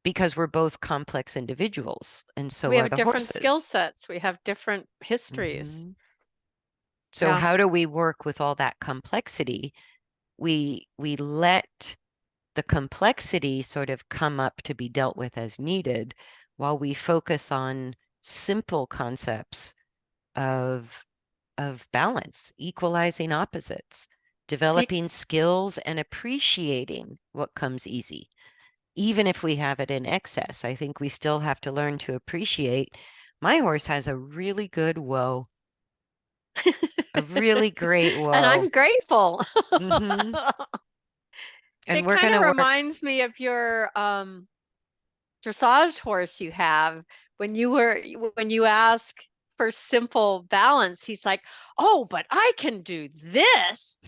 A: because we're both complex individuals and so
B: We
A: are
B: have
A: the
B: different skill
A: horses.
B: sets. We have different histories.
A: Mhm. So
B: Yeah.
A: how do we work with all that complexity? We let the complexity sort of come up to be dealt with as needed while we focus on simple concepts of balance, equalizing opposites,
B: Be-
A: developing skills and appreciating what comes easy. Even if we have it in excess, I think we still have to learn to appreciate. My horse has a really good whoa, a really great
B: and
A: whoa.
B: I'm grateful.
A: Hmm. And
B: It
A: we're
B: kind
A: going
B: of
A: to work.
B: reminds me of your dressage horse you have when you ask for simple balance. He's like, "Oh, but I can do this.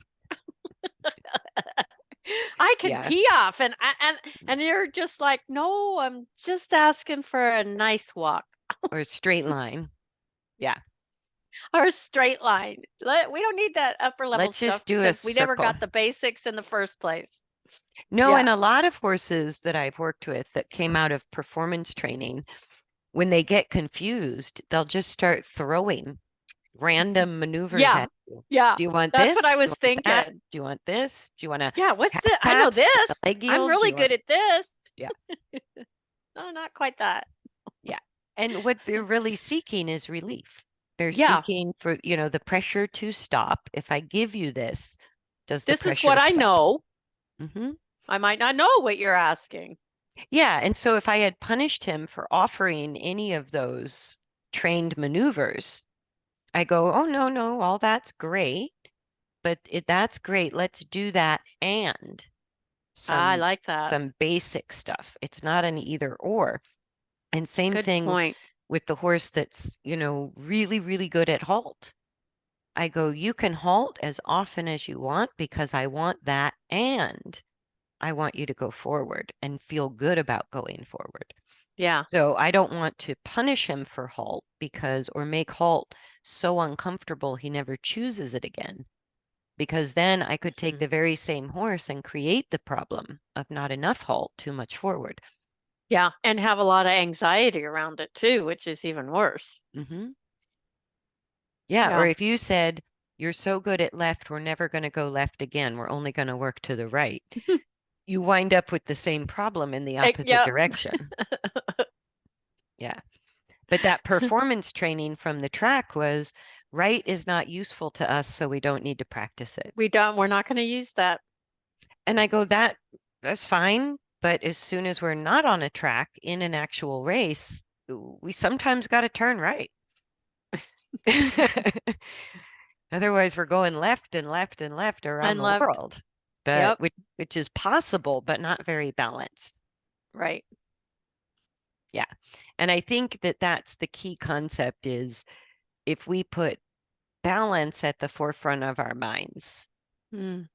B: I can
A: Yeah,
B: pee off." And you're just like, "No, I'm just asking for a nice walk
A: or a straight line. Yeah.
B: or a straight line. We don't need that upper level
A: Let's
B: stuff
A: just do a
B: because we never
A: circle.
B: got the basics in the first place."
A: No,
B: Yeah.
A: and a lot of horses that I've worked with that came out of performance training, when they get confused, they'll just start throwing random maneuvers
B: Yeah.
A: at you.
B: Yeah.
A: Do you want
B: That's what
A: this?
B: I
A: Do
B: was
A: you want that?
B: thinking.
A: Do you want this? Do you want a
B: Yeah, what's the
A: half
B: I know
A: pass? Do you want
B: this.
A: a leg
B: I'm
A: yield? Do
B: really
A: you want,
B: good at this.
A: yeah,
B: No, not quite that.
A: yeah. And what they're really seeking is relief. They're
B: Yeah.
A: seeking for, the pressure to stop. If I give you this, does the
B: This is
A: pressure
B: what I
A: stop?
B: know.
A: Hmm.
B: I might not know what you're asking.
A: Yeah, and so if I had punished him for offering any of those trained maneuvers, I go, oh, no, no, all that's great, but that's great. Let's do that and
B: I
A: some
B: like that.
A: some basic stuff. It's not an either or. And same
B: Good
A: thing
B: point.
A: with the horse that's, really, really good at halt. I go, you can halt as often as you want because I want that and I want you to go forward and feel good about going forward.
B: Yeah.
A: So I don't want to punish him for halt because, or make halt so uncomfortable he never chooses it again. Because then I could take
B: Hmm.
A: the very same horse and create the problem of not enough halt, too much forward.
B: Yeah. And have a lot of anxiety around it too, which is even worse.
A: Hmm. Yeah. Or
B: Yeah.
A: if you said, you're so good at left, we're never going to go left again. We're only going to work to the right. You wind up with the same problem in the opposite
B: Yeah.
A: direction. Yeah. But that performance training from the track was right is not useful to us, so we don't need to practice it.
B: We're not going to use that.
A: And I go, that's fine. But as soon as we're not on a track in an actual race, we sometimes got to turn right. Otherwise, we're going left and left and left around
B: And
A: the
B: left.
A: world, but
B: Yep.
A: which is possible, but not very balanced.
B: Right.
A: Yeah. And I think that that's the key concept is if we put balance at the forefront of our minds,
B: Mm.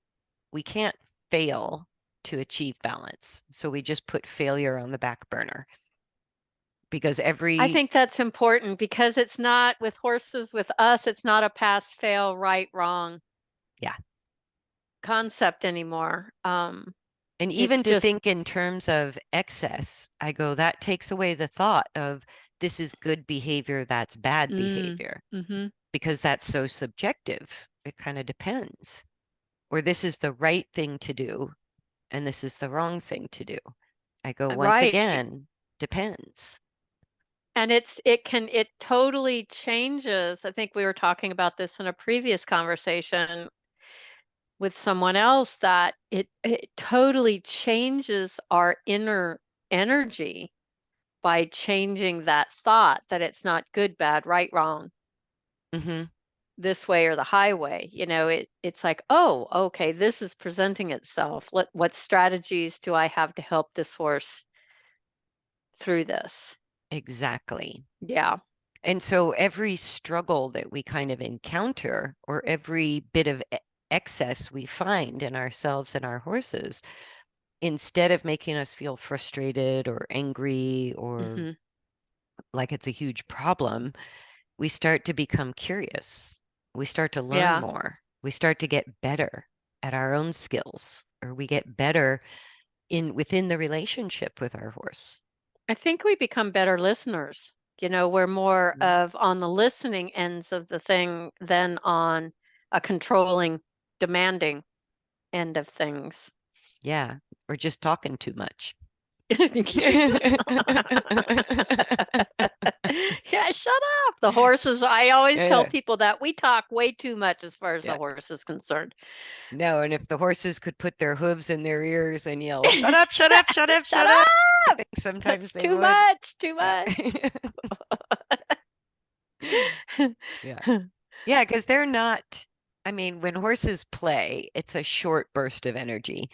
A: we can't fail to achieve balance. So we just put failure on the back burner because
B: I
A: every,
B: think that's important because it's not with horses, with us, it's not a pass, fail, right, wrong
A: yeah.
B: concept anymore.
A: And
B: It's
A: even to
B: just,
A: think in terms of excess, I go, that takes away the thought of this is good behavior, that's bad behavior,
B: mm-hmm.
A: because that's so subjective. It kind of depends. Or this is the right thing to do, and this is the wrong thing to do. I go, once
B: Right.
A: again, depends.
B: And it totally changes. I think we were talking about this in a previous conversation with someone else that it totally changes our inner energy by changing that thought that it's not good, bad, right, wrong,
A: Hmm.
B: this way or the highway. It's like, oh, okay, this is presenting itself. What strategies do I have to help this horse through this?
A: Exactly.
B: Yeah.
A: And so every struggle that we kind of encounter, or every bit of excess we find in ourselves and our horses, instead of making us feel frustrated or angry or
B: Hmm.
A: like it's a huge problem, we start to become curious. We start to learn
B: Yeah.
A: more. We start to get better at our own skills, or we get better in within the relationship with our horse.
B: I think we become better listeners. We're more
A: Mhm.
B: of on the listening ends of the thing than on a controlling, demanding end of things.
A: Yeah, or just talking too much.
B: Yeah, shut up. The horses, I always tell
A: Yeah,
B: people that we talk way too much as far as the
A: yeah.
B: horse is concerned.
A: No, and if the horses could put their hooves in their ears and yell, shut up, shut up, shut up,
B: Shut
A: shut up, I
B: up.
A: think sometimes
B: That's
A: they
B: too
A: would.
B: much, too
A: Yeah.
B: much.
A: Yeah. Yeah, because they're not, I mean, when horses play, it's a short burst of energy.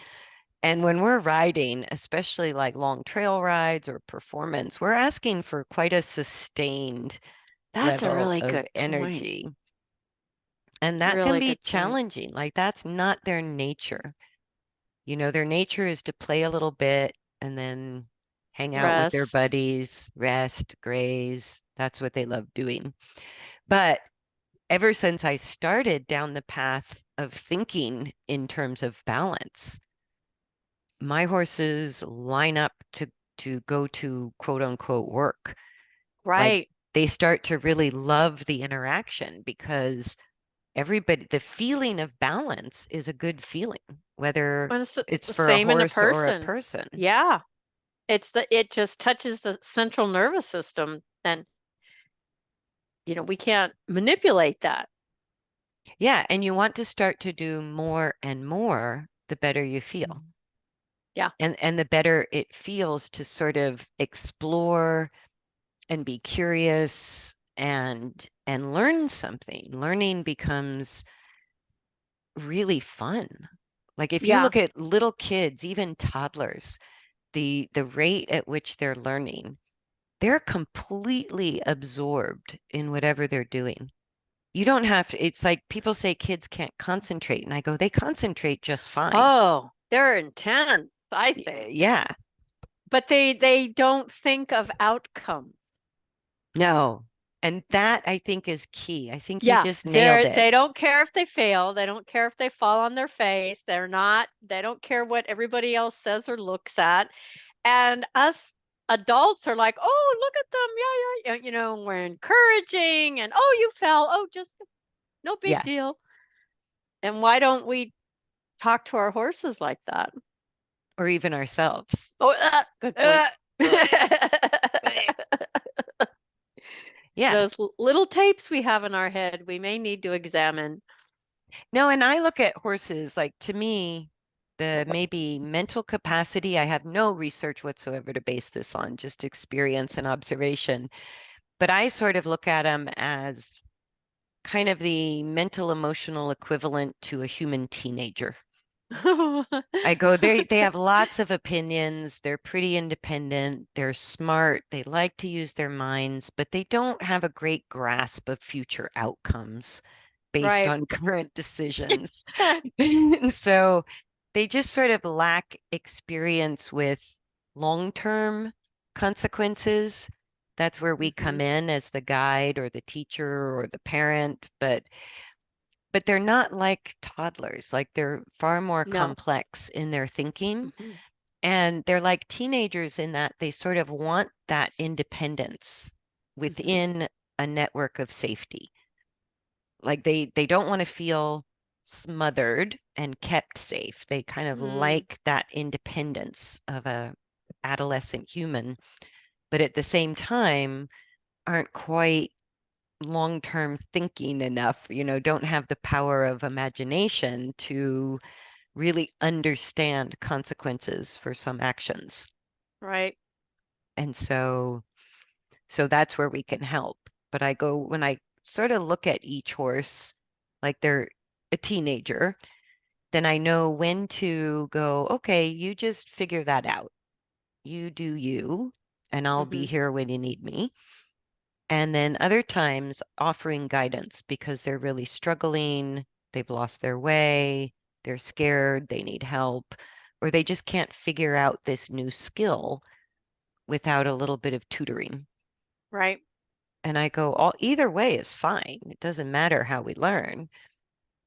A: And when we're riding, especially like long trail rides or performance, we're asking for quite a sustained
B: That's a
A: level
B: really
A: of
B: good point.
A: energy. And that can
B: Really
A: be
B: good point.
A: challenging. Like that's not their nature. Their nature is to play a little bit and then hang out with their
B: Rest.
A: buddies, rest, graze. That's what they love doing. But ever since I started down the path of thinking in terms of balance, my horses line up to go to quote unquote work. Like
B: Right.
A: they start to really love the interaction because everybody, the feeling of balance is a good feeling, whether
B: Well, it's
A: it's
B: the
A: for a
B: same in a
A: horse or a
B: person.
A: person.
B: Yeah. It just touches the central nervous system and we can't manipulate that.
A: Yeah, and you want to start to do more and more, the better you feel.
B: Mhm. Yeah.
A: And the better it feels to sort of explore and be curious and learn something. Learning becomes really fun. Like if you
B: Yeah.
A: look at little kids, even toddlers, the rate at which they're learning, they're completely absorbed in whatever they're doing. You don't have to, it's like people say kids can't concentrate, and I go, they concentrate just fine.
B: Oh, they're intense, I think.
A: Yeah,
B: But they don't think of outcomes.
A: No. And that I think is key. I think you
B: Yeah,
A: just nailed it.
B: they don't care if they fail. They don't care if they fall on their face. They don't care what everybody else says or looks at. And us adults are like, oh, look at them. Yeah, yeah, yeah. We're encouraging and oh, you fell. Oh, just no big
A: Yeah.
B: deal. And why don't we talk to our horses like that?
A: Or even ourselves.
B: Oh, good point.
A: Uh, uh, yeah.
B: Those little tapes we have in our head, we may need to examine.
A: No, and I look at horses like to me, the maybe mental capacity, I have no research whatsoever to base this on, just experience and observation. But I sort of look at them as kind of the mental emotional equivalent to a human teenager. I go, they have lots of opinions, they're pretty independent, they're smart, they like to use their minds, but they don't have a great grasp of future outcomes based
B: Right.
A: on current decisions. And so they just sort of lack experience with long-term consequences. That's where we come
B: Hmm.
A: in as the guide or the teacher or the parent, but they're not like toddlers. Like they're far more
B: No.
A: complex in their thinking.
B: Hmm.
A: And they're like teenagers in that they sort of want that independence
B: Hmm.
A: within a network of safety. Like they don't want to feel smothered and kept safe. They kind of
B: Mm,
A: like that independence of a adolescent human, but at the same time aren't quite long-term thinking enough, don't have the power of imagination to really understand consequences for some actions.
B: right.
A: And so that's where we can help. But I go when I sort of look at each horse like they're a teenager, then I know when to go, okay, you just figure that out. You do you, and I'll be
B: Hmm.
A: here when you need me. And then other times offering guidance because they're really struggling, they've lost their way, they're scared, they need help, or they just can't figure out this new skill without a little bit of tutoring.
B: Right.
A: And I go, all either way is fine. It doesn't matter how we learn,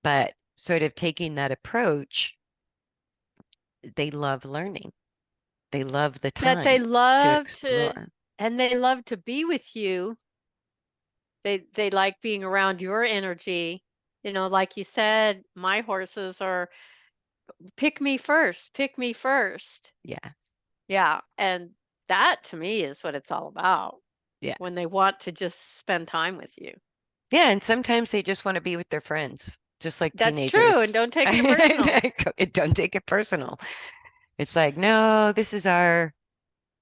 A: but sort of taking that approach, they love learning. They love the
B: That
A: time
B: they
A: to
B: love to,
A: explore.
B: and they love to be with you. They like being around your energy. Like you said, my horses are pick me first, pick me first.
A: Yeah.
B: Yeah. And that to me is what it's all about
A: Yeah.
B: when they want to just spend time with you.
A: Yeah. And sometimes they just want to be with their friends, just like
B: That's true. And
A: teenagers.
B: don't take it personal.
A: Don't take it personal. It's like, no, this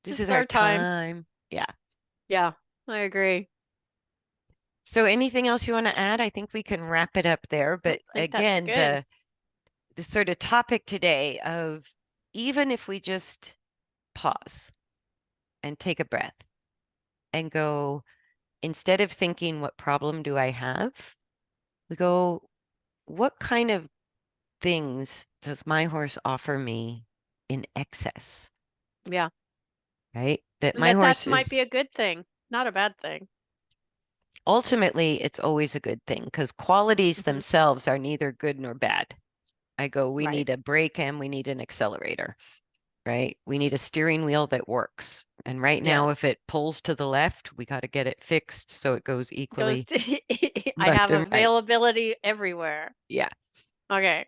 B: This
A: is
B: is
A: our
B: our time.
A: time. Yeah.
B: Yeah, I agree.
A: So anything else you want to add? I think we can wrap it up there.
B: I
A: But
B: think that's
A: again,
B: good.
A: the sort of topic today of even if we just pause and take a breath and go, instead of thinking, what problem do I have? We go, what kind of things does my horse offer me in excess?
B: Yeah.
A: Right? That
B: And
A: my
B: that
A: horse
B: might be a
A: is
B: good thing, not a bad thing.
A: ultimately, it's always a good thing because qualities
B: Hmm.
A: themselves are neither good nor bad. I go, we
B: Right.
A: need a brake and we need an accelerator, right? We need a steering wheel that works. And right now,
B: Yes.
A: if it pulls to the left, we got to get it fixed so it goes
B: Goes
A: equally
B: to, I
A: left
B: have
A: and right.
B: availability everywhere.
A: Yeah.
B: Okay.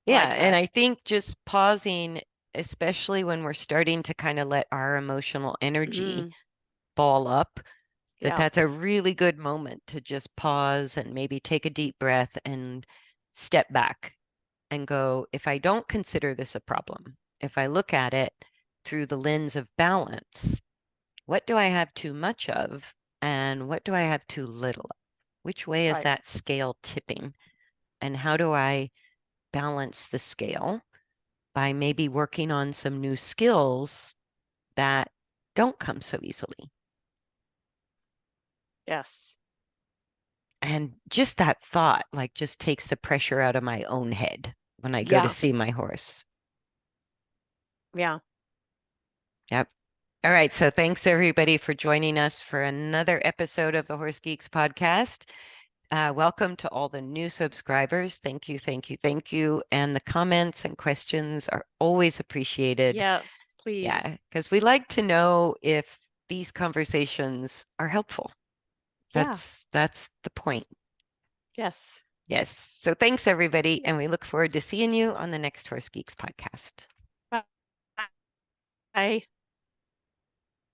A: Yeah.
B: Like
A: And
B: that.
A: I think just pausing, especially when we're starting to kind of let our emotional energy
B: Mm,
A: ball up,
B: yeah.
A: that's a really good moment to just pause and maybe take a deep breath and step back and go, if I don't consider this a problem, if I look at it through the lens of balance, what do I have too much of and what do I have too little of? Which way is
B: Right.
A: that scale tipping? And how do I balance the scale by maybe working on some new skills that don't come so easily?
B: Yes.
A: And just that thought, like, just takes the pressure out of my own head when I go to
B: Yeah.
A: see my horse.
B: Yeah.
A: Yep. All right. So thanks everybody for joining us for another episode of the Horse Geeks podcast. Welcome to all the new subscribers. Thank you, thank you, thank you. And the comments and questions are always appreciated.
B: Yes, please.
A: Yeah, because we like to know if these conversations are helpful.
B: Yeah.
A: That's the point.
B: Yes.
A: Yes. So thanks everybody, and we look forward to seeing you on the next Horse Geeks podcast.
B: Bye.